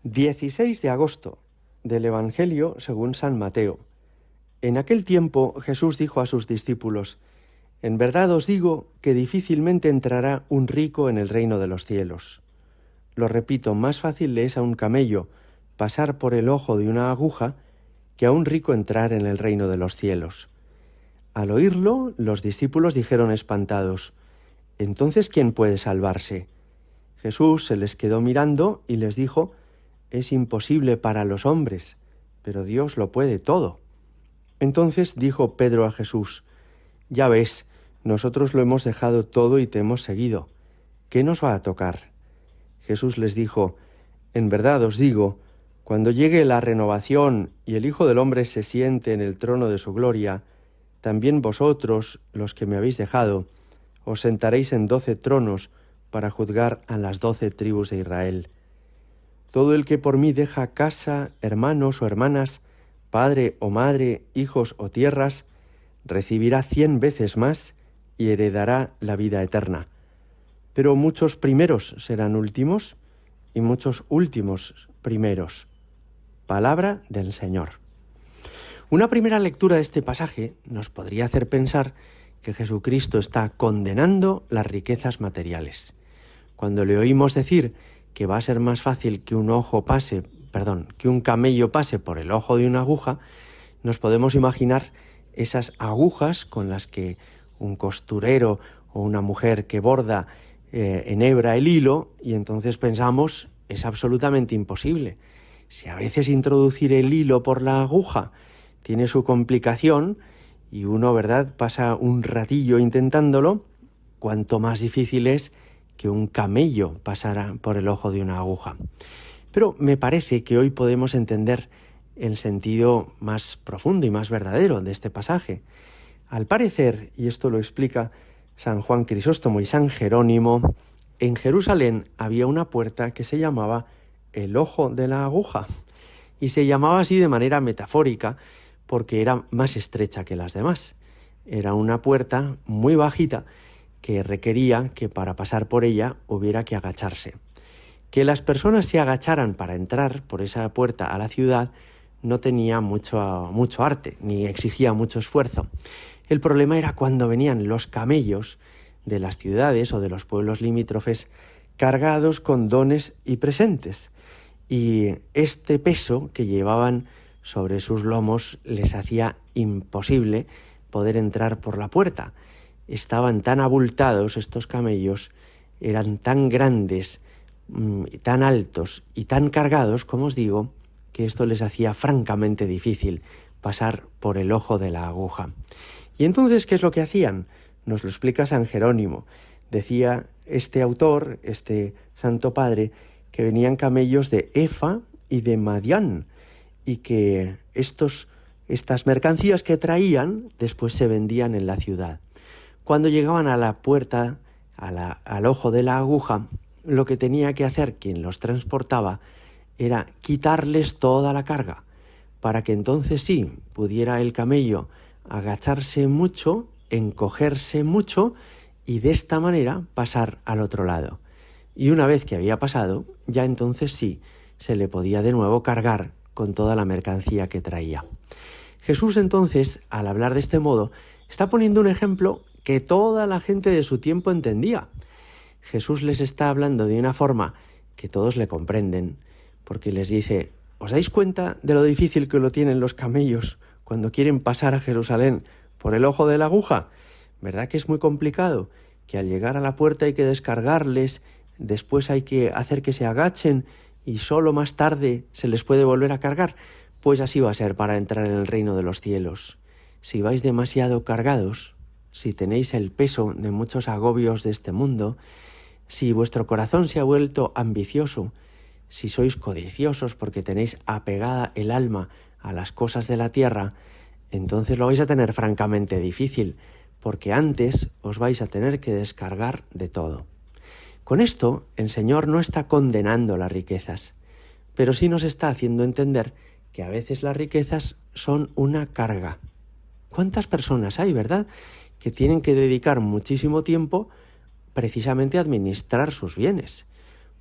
16 de agosto del Evangelio según San Mateo. En aquel tiempo Jesús dijo a sus discípulos: En verdad os digo que difícilmente entrará un rico en el reino de los cielos. Lo repito, más fácil le es a un camello pasar por el ojo de una aguja que a un rico entrar en el reino de los cielos. Al oírlo, los discípulos dijeron espantados: ¿Entonces quién puede salvarse? Jesús se les quedó mirando y les dijo: Es imposible para los hombres, pero Dios lo puede todo. Entonces dijo Pedro a Jesús: Ya ves, nosotros lo hemos dejado todo y te hemos seguido. ¿Qué nos va a tocar? Jesús les dijo: En verdad os digo, cuando llegue la renovación y el Hijo del Hombre se siente en el trono de su gloria, también vosotros, los que me habéis dejado, os sentaréis en 12 tronos para juzgar a las 12 tribus de Israel. Todo el que por mí deja casa, hermanos o hermanas, padre o madre, hijos o tierras, recibirá 100 veces más y heredará la vida eterna. Pero muchos primeros serán últimos y muchos últimos primeros. Palabra del Señor. Una primera lectura de este pasaje nos podría hacer pensar que Jesucristo está condenando las riquezas materiales. Cuando le oímos decir que va a ser más fácil que que un camello pase por el ojo de una aguja, nos podemos imaginar esas agujas con las que un costurero o una mujer que borda enhebra el hilo, y entonces pensamos: es absolutamente imposible. Si a veces introducir el hilo por la aguja tiene su complicación y uno, ¿verdad?, pasa un ratillo intentándolo, cuanto más difícil es que un camello pasara por el ojo de una aguja. Pero me parece que hoy podemos entender el sentido más profundo y más verdadero de este pasaje. Al parecer, y esto lo explica San Juan Crisóstomo y San Jerónimo, en Jerusalén había una puerta que se llamaba el ojo de la aguja, y se llamaba así de manera metafórica porque era más estrecha que las demás. Era una puerta muy bajita que requería que para pasar por ella hubiera que agacharse. Que las personas se agacharan para entrar por esa puerta a la ciudad no tenía mucho arte, ni exigía mucho esfuerzo. El problema era cuando venían los camellos de las ciudades o de los pueblos limítrofes cargados con dones y presentes. Y este peso que llevaban sobre sus lomos les hacía imposible poder entrar por la puerta. Estaban tan abultados estos camellos, eran tan grandes, tan altos y tan cargados, como os digo, que esto les hacía francamente difícil pasar por el ojo de la aguja. Y entonces, ¿qué es lo que hacían? Nos lo explica San Jerónimo. Decía este autor, este santo padre, que venían camellos de Efa y de Madián, y que estas mercancías que traían después se vendían en la ciudad. Cuando llegaban a la puerta, al ojo de la aguja, lo que tenía que hacer quien los transportaba era quitarles toda la carga, para que entonces sí pudiera el camello agacharse mucho, encogerse mucho y de esta manera pasar al otro lado. Y una vez que había pasado, ya entonces sí se le podía de nuevo cargar con toda la mercancía que traía. Jesús entonces, al hablar de este modo, está poniendo un ejemplo que toda la gente de su tiempo entendía. Jesús les está hablando de una forma que todos le comprenden, porque les dice: ¿os dais cuenta de lo difícil que lo tienen los camellos cuando quieren pasar a Jerusalén por el ojo de la aguja? ¿Verdad que es muy complicado? Que al llegar a la puerta hay que descargarles, después hay que hacer que se agachen y solo más tarde se les puede volver a cargar. Pues así va a ser para entrar en el reino de los cielos. Si vais demasiado cargados, si tenéis el peso de muchos agobios de este mundo, si vuestro corazón se ha vuelto ambicioso, si sois codiciosos porque tenéis apegada el alma a las cosas de la tierra, entonces lo vais a tener francamente difícil, porque antes os vais a tener que descargar de todo. Con esto, el Señor no está condenando las riquezas, pero sí nos está haciendo entender que a veces las riquezas son una carga. ¿Cuántas personas hay, verdad?, que tienen que dedicar muchísimo tiempo precisamente a administrar sus bienes,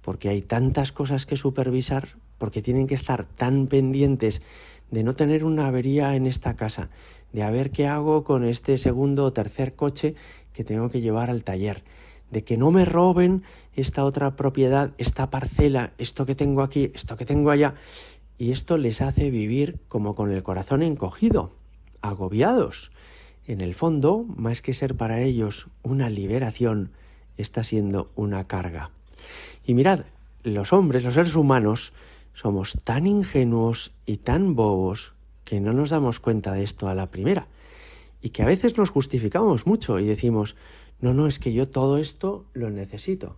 porque hay tantas cosas que supervisar, porque tienen que estar tan pendientes de no tener una avería en esta casa, de a ver qué hago con este segundo o tercer coche que tengo que llevar al taller, de que no me roben esta otra propiedad, esta parcela, esto que tengo aquí, esto que tengo allá. Y esto les hace vivir como con el corazón encogido, agobiados. En el fondo, más que ser para ellos una liberación, está siendo una carga. Y mirad, los hombres, los seres humanos, somos tan ingenuos y tan bobos que no nos damos cuenta de esto a la primera. Y que a veces nos justificamos mucho y decimos, no, es que yo todo esto lo necesito.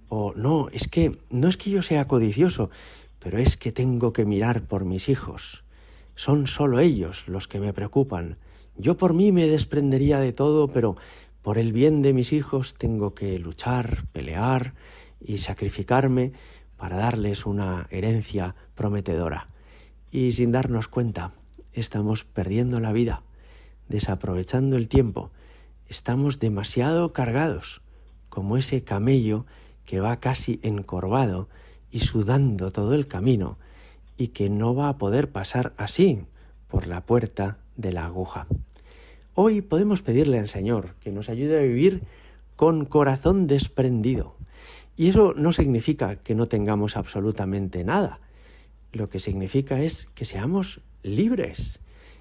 O no es que yo sea codicioso, pero es que tengo que mirar por mis hijos. Son solo ellos los que me preocupan. Yo por mí me desprendería de todo, pero por el bien de mis hijos tengo que luchar, pelear y sacrificarme para darles una herencia prometedora. Y sin darnos cuenta, estamos perdiendo la vida, desaprovechando el tiempo. Estamos demasiado cargados, como ese camello que va casi encorvado y sudando todo el camino y que no va a poder pasar así por la puerta de la aguja. Hoy podemos pedirle al Señor que nos ayude a vivir con corazón desprendido. Y eso no significa que no tengamos absolutamente nada. Lo que significa es que seamos libres,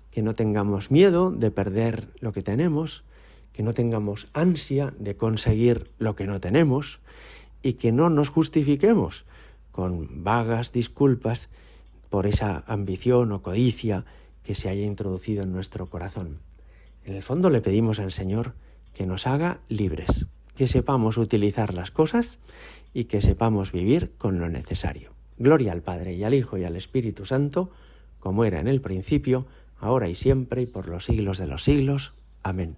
que no tengamos miedo de perder lo que tenemos, que no tengamos ansia de conseguir lo que no tenemos y que no nos justifiquemos con vagas disculpas por esa ambición o codicia que se haya introducido en nuestro corazón. En el fondo le pedimos al Señor que nos haga libres, que sepamos utilizar las cosas y que sepamos vivir con lo necesario. Gloria al Padre y al Hijo y al Espíritu Santo, como era en el principio, ahora y siempre y por los siglos de los siglos. Amén.